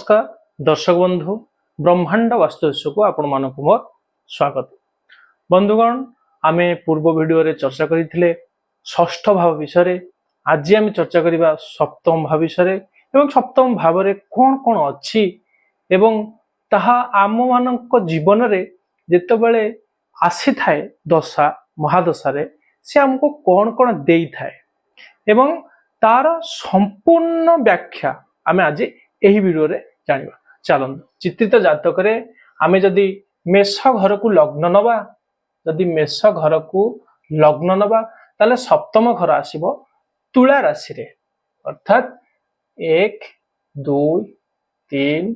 नमस्कार दर्शक बंधु ब्रह्मांड वास्तुश को आपण मानक मोर स्वागत। बंधुगण आमे पूर्व वीडियो रे चर्चा करथिले षष्ठ भाव विषय। आज आम चर्चा करबा सप्तम भाव विषय एवं सप्तम भाव रे कोन कोन अछि एवं ताहा आम मानक जीवन रे जेतेबेले आसी थाए दशा महादशा रे से हमको कोन कोन देई थाए एवं तार संपूर्ण व्याख्या आमे आज एही वीडियो रे जानिबा। चलंतु चित्रित जातक रे आमे जदि मेष घर को लग्न नबा, जदि मेष घर को लग्न नबा ताले सप्तम घर आसीबो तुला राशि रे, अर्थात 1 2 3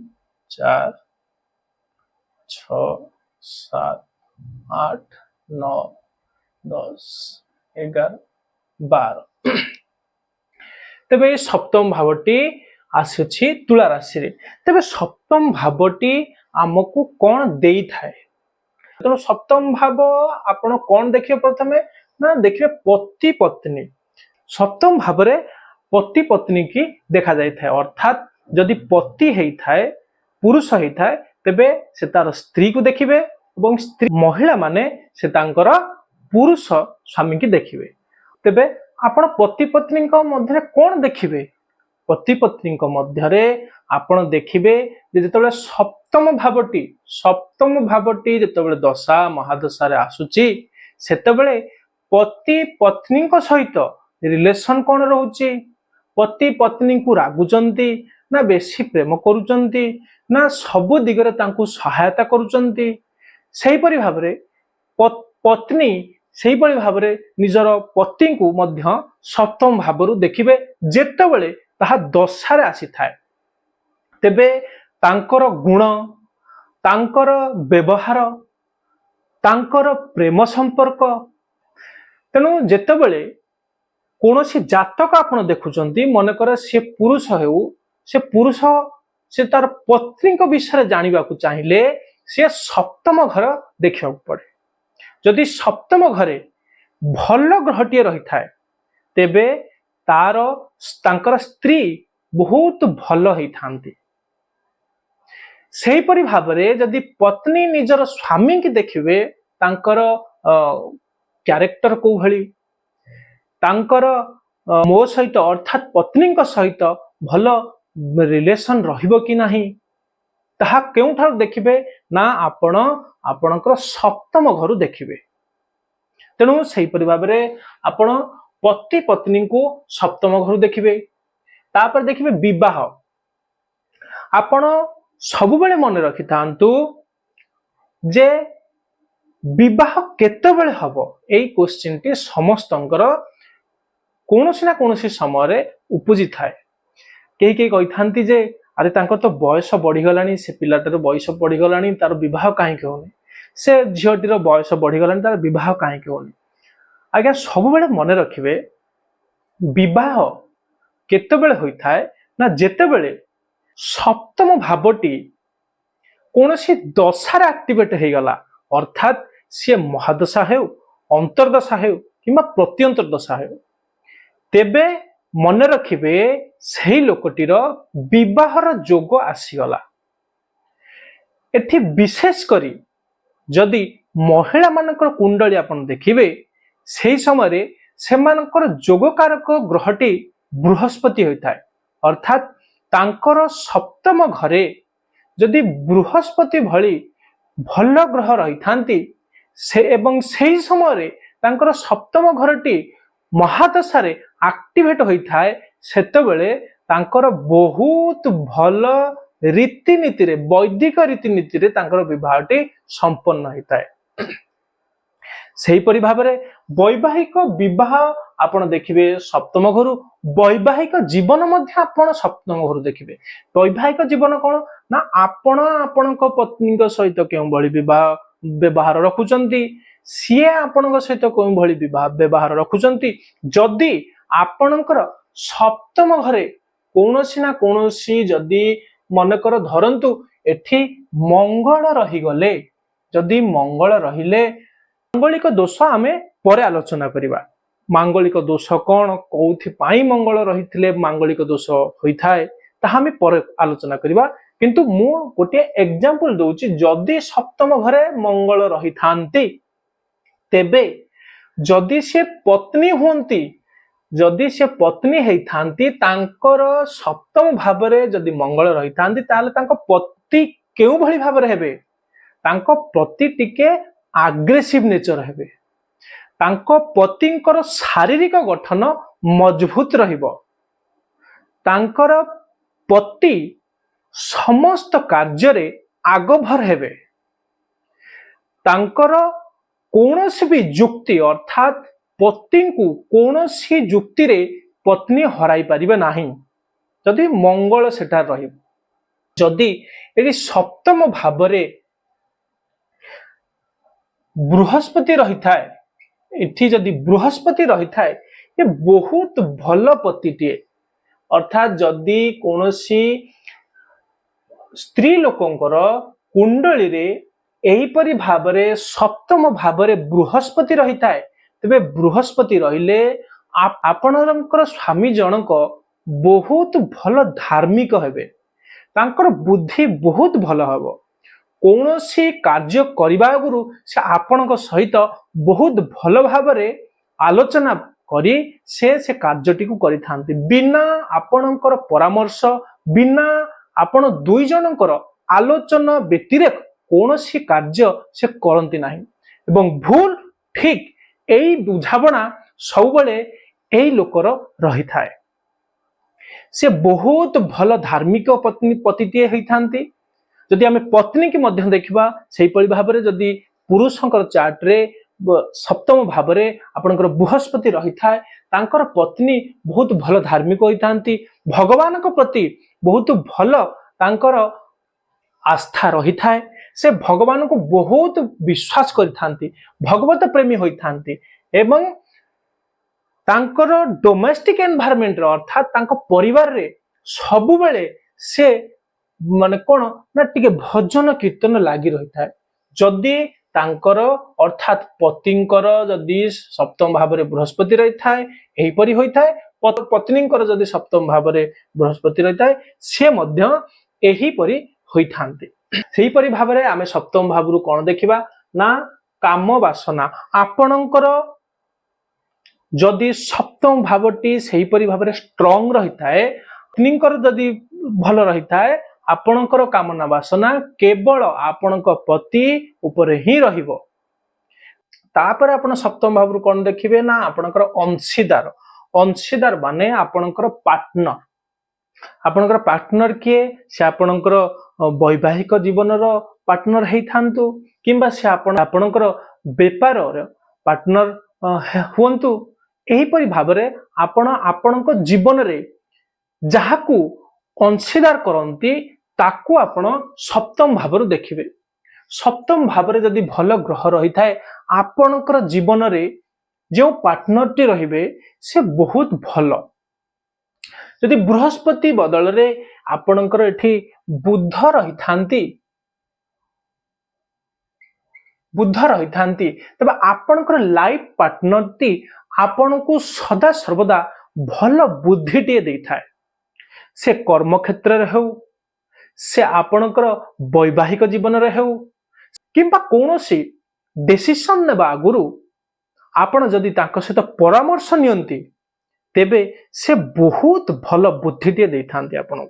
4 6 7 8 9 10 11 12 तेबे सप्तम भावटी आसुछि तुला राशि रे। तेबे सप्तम भावटी आमको कौन देई थाए? तो सप्तम भाव आपण कौन देखिए प्रथमे ना देखिए पति पत्नी। सप्तम भाव रे पति पत्नी की देखा जाय थाए, अर्थात जदि पति हेई थाए पुरुष हेई थाए तेबे से तार स्त्री को देखिबे एवं स्त्री महिला माने से तांकर पुरुष स्वामी की देखिबे। तेबे आपण पति पत्नी को मध्य कौन देखिबे? पति पत्नी मध्य आपण देखिबे जेतेबेले सप्तम भावटी जेतेबेले दशा महादशा रे आसुची सेतेबेले पति पत्नी सहित रिलेशन कौन रहउची? पति पत्नी को रागुचंती ना बेसी प्रेम करूचंती ना सबु दिगरे तांकु सहायता करूचंती? सेही परि भाबरे पत्नी सेही परि भाबरे निजर पति को मध्य सप्तम भावरु देखिबे जेतेबेले ताहा दशा रे आसी थाए। तेबे तांकर गुण, तांकर व्यवहार, तांकर प्रेम संपर्क, तेणु जेतेबेले कोनोसी जातक आपण देखुचंती मनकर से पुरुष हेउ से तार पत्नी को विषय जानिबा को चाहिए से सप्तम घर देखिया पड़े। जदि सप्तम घरे भल ग्रहटीए रही थाए तेबे तांकर स्त्री बहुत भल होई थांती। सेही परि भाबरे जदि पत्नी निजर स्वामी की देखिबे तांकर कैरेक्टर को भली, तांकर मो सहित अर्थात पत्नी को सहित भल रिलेशन रहिबो कि नाही ताहा केउठार देखिबे ना आपणकर सप्तम घर देखिबे। तेणु सेही परि भाबरे आपण पति पत्नी को सप्तम घर देखिबे। तापर देखिबे विवाह। आपण सब बेले मन रखि थांतु जे विवाह केतेबेले हबो एई क्वेश्चन टी समस्तंकर कोनोसी ना कोनोसी समय रे उपजि थाए। केही केही कहि थांती जे अरे तांकर तो बयस बढ़ी गलानी, से पिलाटर बयस बढ़ी गलानी, तार विवाह काहे के होनी, से झियोटीर बयस बढ़ी गलानी, तार विवाह काहे के होनी। आज्ञा सब बेले मन रखिबे विवाह केतेबेले होई थाए ना जेतेबेले सप्तम भावटी कोनोसी दशा रे एक्टिवेट हे गला, अर्थात से महादशा हेउ, अंतरदशा हेउ किंबा प्रत्यंतर दशा हेउ, तेबे मन रखिबे सेही लोकटीर विवाहर जोग आसीगला। एठी विशेष करी जदि महिला मानकर कुंडली आपण देखिबे सेही समय रे सेमानकर जोगकारक ग्रहटी बृहस्पति होई थाए, अर्थात तांकर सप्तम घरे जदि बृहस्पति भली भल ग्रह रही थांती से एवं सेही समय रे तांकर सप्तम घरटी महादशा रे एक्टिवेट होई थाए सेतेबेले तांकर बहुत भल रीतिनीति रे वैदिक रीतिनीति रे तांकर विवाहटी संपन्न होई थाए। सेही परि भाबरे वैवाहिक विवाह आपण देखिबे सप्तम घरु, वैवाहिक जीवन मध्य आपण सप्तम घरु देखिबे। वैवाहिक जीवन कोन ना आपण आपणक पत्नी सहित केउ भली विवाह व्यवहार रखुचंती, सिए आपणक सहित केउ भली विवाह व्यवहार रखुचंती। जदि आपणकर सप्तम घरे कोनोसी ना कोनोसी जदि मनकर धरंतु एठी मंगल रही गले, जदि मंगल रहिले मांगलिक दोष आमे परे आलोचना करिबा। मांगलिक दोष कौन, कौथि पाई मंगल रहिथिले मांगलिक दोष होई थाए ताहा आमे परे आलोचना करिबा, किंतु मु गोटे एग्जांपल दउची जदि सप्तम घरे मंगल रही थांती तेबे जदि से पत्नी होंती जदि से पत्नी है थांती तांकर सप्तम भावरे जदि मंगल रही थांती ताले तांको पति केउ भली भावरे हेबे तांको पति टिके आग्रेसिव नेचर हेबे तांको पतिंकर शारीरिक गठन मजबूत रहिबो तांकर पति समस्त कार्य आगभर हेबे तांकर कौनसी भी जुक्ति अर्थात पति को कौनसी जुक्ति रे पत्नी हराई पारिबे नाही जदि मंगल सेटा रही जदि एटी सप्तम भावरे बृहस्पति रही थाए एठी जदि बृहस्पति रही थाए ये बहुत भल पतिटिए अर्थात जदि कौनसी स्त्री लोकंकर कुंडली रे एहीपरि भावरे सप्तम भावरे बृहस्पति रही थाए तेबे बृहस्पति रहिले आपणकर स्वामी जनक बहुत भल धार्मिक हेबे तांकर बुद्धि बहुत भल हबो कौनसी कार्य करबा आगुरु से आपणक सहित बहुत भल भावरे आलोचना करी से कार्यटी को करिथांती बिना आपणकर परामर्श बिना आपण दुई जनकर आलोचना व्यतिरेक कौनसी कार्य से करती नाही एवं भूल ठीक एई बुझाबना सबुबले एई लोकर रही थाए से बहुत भल धार्मिक पत्नी पतिटिए होइथांती जदि आमे पत्नी की मध्य देखिबा सेही परि भाबरे जदि पुरुषंकर चार्ट रे सप्तम भावरे आपणकर बृहस्पति रही थाए तांकर पत्नी बहुत भल धार्मिक होइथांती भगवान को प्रति बहुत भल तांकर आस्था रही थाए से भगवान को बहुत विश्वास करिथांती भगवत प्रेमी होइथांती एवं तांकर डोमेस्टिक एनवायरनमेंट अर्थात तांको परिवार रे सबु बेले से माने कोन ना टिके भजन कीर्तन लागि रही थाए जदि तांकर अर्थात पतिंकर जदि सप्तम भावरे बृहस्पति रही थाए एही परि होई थाए पत्नींकर जदि सप्तम भावरे बृहस्पति रही थाए से मध्य एही परि होई थांती सेही परि भावरे आमे सप्तम भावरु कोन देखिबा ना काम वासना आपणंकर जदि सप्तम भावटी सेही परि भावरे स्ट्रांग रही थाए पत्नींकर जदि भल रही थाए आपणंकर कामना वासना केवल आपणक पति ऊपर ही रहिबो तापर आपण सप्तम भावरु कोन देखिबे ना आपणकर अंशीदार माने आपणकर पार्टनर किए से आपणकर वैवाहिक जीवनर पार्टनर हेई थांतु किंबा से आपणकर व्यापार पार्टनर हुंतु एही परि भाबरे आपणक जीवन रे जाहाकू अंशीदार करंती ताकू आपण सप्तम भावरु देखिबे सप्तम भावरे जदि भल ग्रह रही थाए आपणकर जीवन रे जो पार्टनरटी रहिबे से बहुत भल जदि बृहस्पति बदल रे आपणकर एठी बुध रही थांती तबे आपणकर लाइफ पार्टनरटी आपणको सदा सर्वदा भल बुद्धिटिए देई थाए से कर्म क्षेत्र रे हो से आपणकर वैवाहिक जीवन रे हो किंबा कोनोसी डिसिजन नेबा आगुरु आपण जदि तांको सहित परामर्श नियंती तेबे से बहुत भल बुद्धिटिए देई थांती आपणको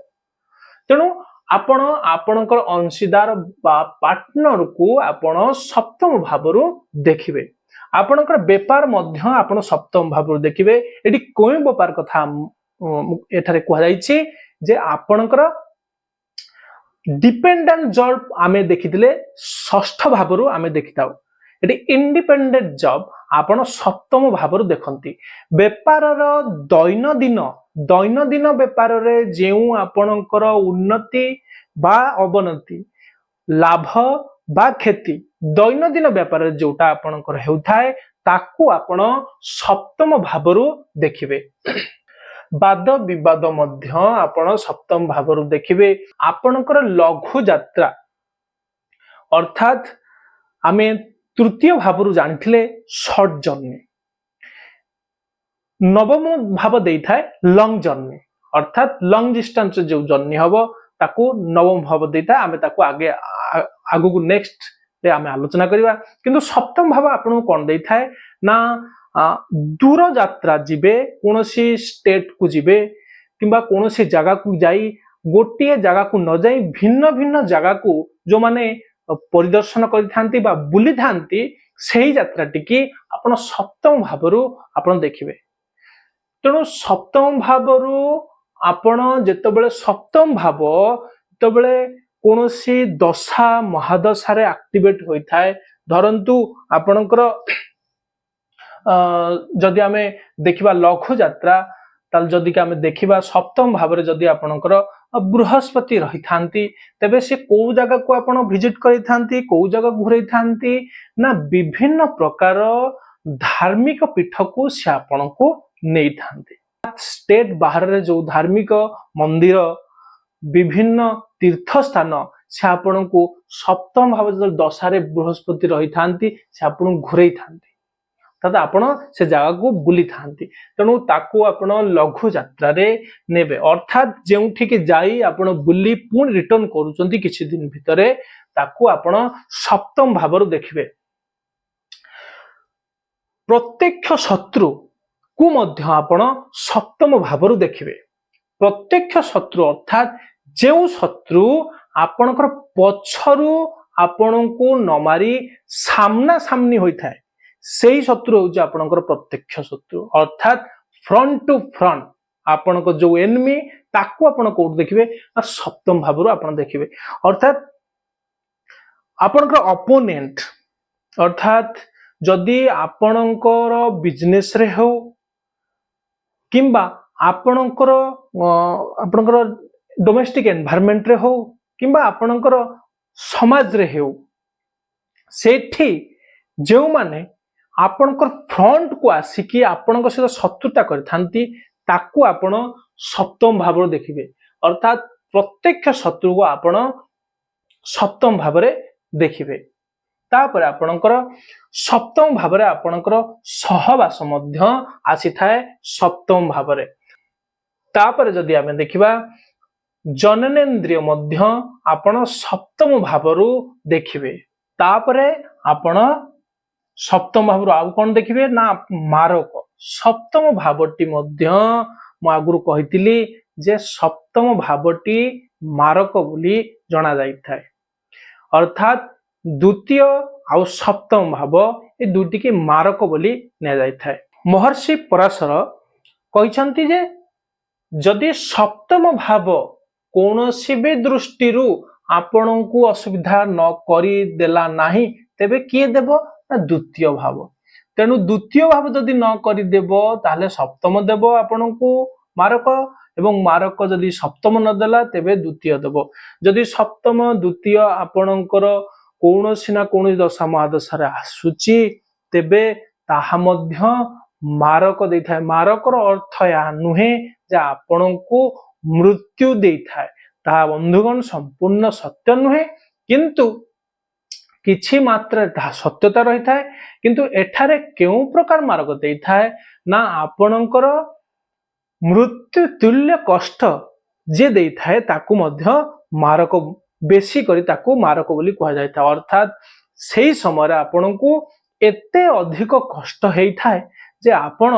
तेणु आपण आपणकर अंशीदार बा पार्टनर को आपण सप्तम भावरु देखिबे आपणकर व्यापार मध्य आपण सप्तम भावरु देखिबे एटी कोइ व्यापार कथा एठारे कहै जायछि जे आपणकर डिपेंडेंट जॉब आमे देखिथिले षष्ठ भावरु आमे देखिताउ एटी इंडिपेंडेंट जॉब आपण सप्तम भावरु देखंती व्यापार दैनंदिन व्यापार रे जेउ आपणकर उन्नति बा अवनति लाभ बा क्षति दैनंदिन व्यापार जोटा आपणकर हेउथाय ताकू आपण सप्तम भावरु देखिबे वाद विवाद मध्य आपण सप्तम भावरु देखिबे आपणकर लघु यात्रा अर्थात आमे तृतीय भावरु जानिथिले शॉर्ट जर्नी नवम भाव देई थाए लॉन्ग जर्नी अर्थात लॉन्ग डिस्टेंस जो जर्नी हबो ताकू नवम भाव देता आमे ताकू आगे आगु नेक्स्ट रे आमे आलोचना करिवा। किंतु सप्तम भाव आपन कोन देई थाए ना दूर यात्रा जिबे कोनोसी स्टेट को जिबे किंबा कोनोसी जगह को जाई गोटे जगह को न जाई भिन्न भिन्न जगह को जो माने परिदर्शन करिथांती बा बुली थांती सेही यात्रा टिकी आपण सप्तम भावरु आपण देखिबे। तेणु सप्तम भावरु आपण जेतेबेले सप्तम भाव जेतेबेले कोनोसी दशा महादशा रे एक्टिवेट होई थाए धरंतु आपणकर जदि आमे देखिबा लघु यात्रा ताल जदि कि आमे देखिबा सप्तम भाव रे जदि आपणकर बृहस्पति रही थांती तेबे से को जगह को आपण विजिट करि थांती को जगह घुरै थांती ना विभिन्न प्रकार धार्मिक पीठ को से आपण को नै थांती। स्टेट बाहर रे जो धार्मिक मंदिर विभिन्न तीर्थ स्थान से आपण को सप्तम भाव दशा रे बृहस्पति रही थांती से आपण घुरै थांती तथा आपण से जगह को बुली थांती। तेणु ताकू आपण लघु यात्रा रे नेबे अर्थात जेउठी के जाई आपण बुली पुन रिटर्न करूचंती किछि दिन भितरे ताकू आपण सप्तम भाव देखिबे। प्रत्यक्ष शत्रु को मध्य आपण सप्तम भाव देखिबे। प्रत्यक्ष शत्रु अर्थात जेउ शत्रु आपणकर पछरु आपण को न मारी सामना सामनी होई थाए सेही शत्रु होउछ आपणकर प्रत्यक्ष शत्रु अर्थात फ्रंट टू फ्रंट आपणक जो एनिमी ताकू आपण कोड देखिबे सप्तम भावरु आपण देखिबे। अर्थात आपणकर अपोनेंट अर्थात जदि आपणकर बिजनेस रे हो किंबा आपणकर डोमेस्टिक एनवायरनमेंट रे हो किंबा आपणकर समाज रे हो सेठी जेउ माने आपणकर फ्रंट को आसिकी आपणक सहित शत्रुता करथांती ताकू आपण सप्तम भाव देखिबे। अर्थात प्रत्यक्ष शत्रु को आपण सप्तम भाव देखिबे। तापर आपणकर सप्तम भाव आपणकर सहवास मध्य आसी थाए सप्तम भाव। तापर जदि आमे देखिबा जननेन्द्रिय मध्य आपण सप्तम भावरु देखिबे। तापरे आपण सप्तम भाव आउ कौन देखिए ना मारक सप्तम भावटी मध्य मु आगुरु कहितिली जे सप्तम भावटी मारक बोली जना जाई थाए अर्थात द्वितीय आउ सप्तम भाव ए दुटी के मारक बोली ने जाई थाए। महर्षि पराशर कहिसंती जे जदि सप्तम भाव कोनोसी भी दृष्टिरु आपणकु असुविधा न करि देला नाही तेबे किए देबो द्वितीय भाव। तेणु द्वितीय भाव जदि न करि देबो ताले सप्तम देबो आपणकु मारक एवं मारक जदि सप्तम न देला तेबे द्वितीय देबो। जदि सप्तम द्वितीय आपणकर कोनोसी ना कोनोसी दशा महादशा रे आसुची तेबे ताहा मध्य मारक देई थाए। मारकर अर्थ या नुहे जे आपणकु मृत्यु देई थाए ता बंधुगण संपूर्ण सत्य नुहे किंतु किछि मात्रा सत्यता रही थाए किंतु एठारे केउ प्रकार मार्ग देई थाए ना आपणकर मृत्यु तुल्य कष्ट जे देई थाए ताकू मध्य मारक बेसी करी ताकू मारक बोली कहा जाय था। अर्थात सेही समय आपणकू एते अधिक कष्ट हेई थाए जे आपण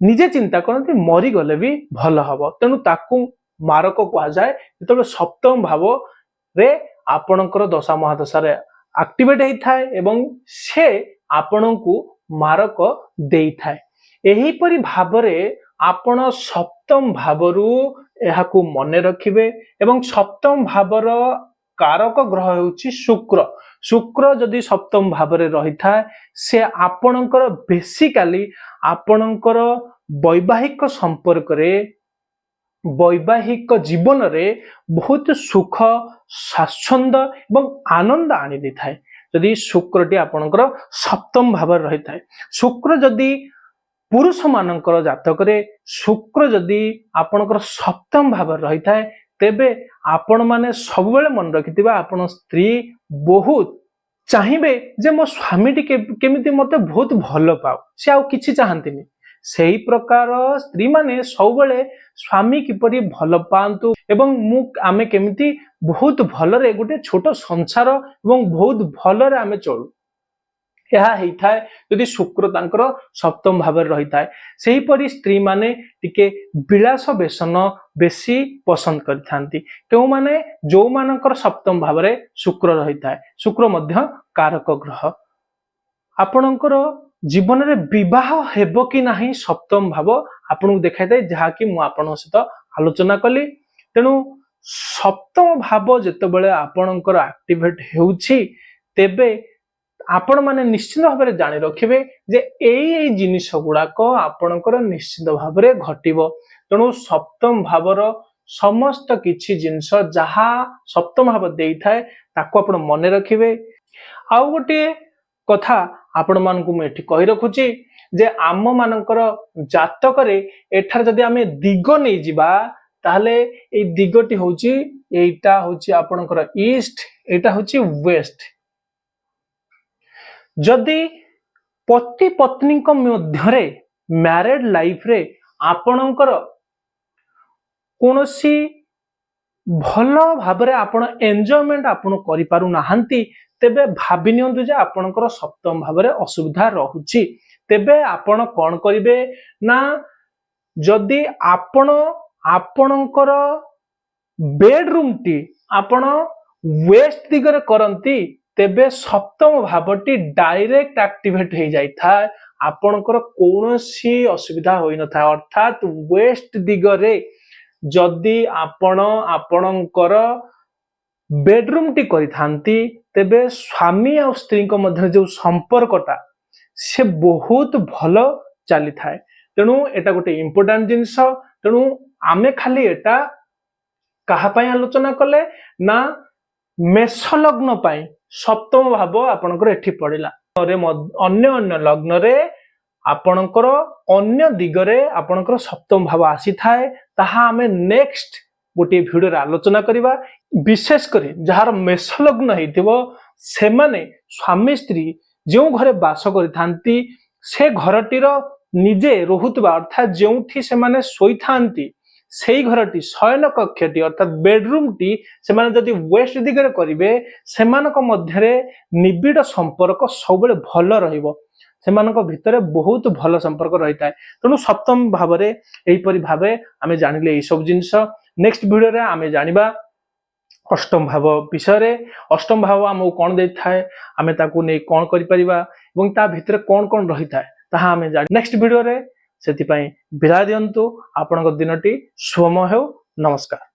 निजे चिंता करती मरी गले भी भल हबो तेणु ताकू मारक कहा जाए। जेतबे सप्तम भाव रे आपणकर दशा महादशा रे एक्टिवेट होई थाए एवं से आपणकू मारक देई थाए। एही परि भाबरे आपण सप्तम भावरु एहाकू मने रखिबे एवं सप्तम भावर कारक ग्रह हेउची शुक्र। शुक्र जदि सप्तम भावरे रही थाए से आपणकर बेसिकली आपणकर वैवाहिक संपर्क रे वैवाहिक जीवन रे बहुत सुख स्वाच्छंद एवं आनंद आनी दी थाए जदि शुक्रटी आपणकर सप्तम भाव रही थाए। शुक्र जदि पुरुष मानकर जातक रे शुक्र जदि आपणकर सप्तम भाव रही थाए तेबे आपण माने सब बेले मन रखिथिबा आपण स्त्री बहुत चाहिबे जे मो स्वामीटी केमिति मते बहुत भल पाओ से आउ किछि चाहंतिनी सेही प्रकार स्त्री माने सबुबले स्वामी किपरि भल पांतु एवं आमे केमिति बहुत भलरे गोटे छोट संसार एवं बहुत भलरे आमे चलू यह होता यदि शुक्र तांकर सप्तम भाव रही था से परी स्त्री माने टिके विलास व्यसन बेसी पसंद करथांती क्यों माने जो मानकर सप्तम भाव रे शुक्र रही था शुक्र मध्य कारक ग्रह आपणकर जीवन रे विवाह हेबो कि नाही सप्तम भाव आपन देखाई थाए जहा कि मु आपन सहित आलोचना कली तेणु सप्तम भाव जेतेबेले आपणकर एक्टिवेट हेउछि तेबे आपण माने निश्चित भाव में जानी रखिबे जे एई जिनिस गुड़ाक आपणकर निश्चित भाव में घटिबो तेणु सप्तम भावर समस्त किछि जिनिस जहा सप्तम भाव देई थाए ताको आपण मने रखिबे आउ गोटे कथा आपण मानकु मैं एठी कहि रखुची जे आम मानकर जातक रे एठार जदि आमे दिग नै जिबा ताहले ए दिगटी होची एटा होची आपणकर ईस्ट एटा होची वेस्ट जदि पति पत्नी मध्य मैरिड लाइफ रे आपणकर कोनोसी भल भाबरे आपण एन्जॉयमेंट आपण करि पारु नाहंती तेबे भाबि नियंतु जे आपणकर सप्तम भाबरे असुविधा रहुची तेबे आपण कोन करिवे ना जदि आपण आपणकर बेडरूम टी आपण वेस्ट दिगरे करंती तेबे सप्तम भावटी डायरेक्ट एक्टिवेट हो जाए आपणकर कौनसी असुविधा होई न था अर्थात वेस्ट दिगरे जदि आपण आपणकर बेडरूम टी करिथांती तेबे स्वामी और स्त्री को मध्य जो संपर्कटा से बहुत भल चली थाए तेणु एटा गोटे इंपोर्टेंट जिनिस तेणु आमे खाली एटा कहा पई आलोचना कले ना मेष लग्न पाई सप्तम भाव आपणकर एठी पड़िला अन्य अन्य लग्न रे आपणकर अन्य दिगरे आपणकर सप्तम भाव आसी थाए ताहा हमें नेक्स्ट गोटे वीडियो रे आलोचना करिबा विशेष करी जहार मेष लग्न हेतिबो से माने स्वामी स्त्री जो घरे बास करिथांती से घरटीर निजे रहुतबा अर्थात जोठी से माने सोईथांती सेई घरटी शयन कक्षटी अर्थात बेडरूम टी से माने जदि वेस्ट दिगरे करिवे सेमानक मध्यरे निबिड़ संपर्क सबले भल रहिबो सेमानक भितरे बहुत भल संपर्क रही थाए तेणु सप्तम भाव रे एही परि भावे आमे जानिले एई सब जिंस नेक्स्ट वीडियो रे आमे जानिबा अष्टम भाव विषय रे अष्टम भाव हमहु कोन देई थाए आमे ताकू नै कोन करि परिबा एवं ता भितरे कोन कोन रही थाए ताहा आमे जानि नेक्स्ट वीडियो रे सेति पई विदा दियंतु आपनक दिनटी शुभमय हेउ नमस्कार।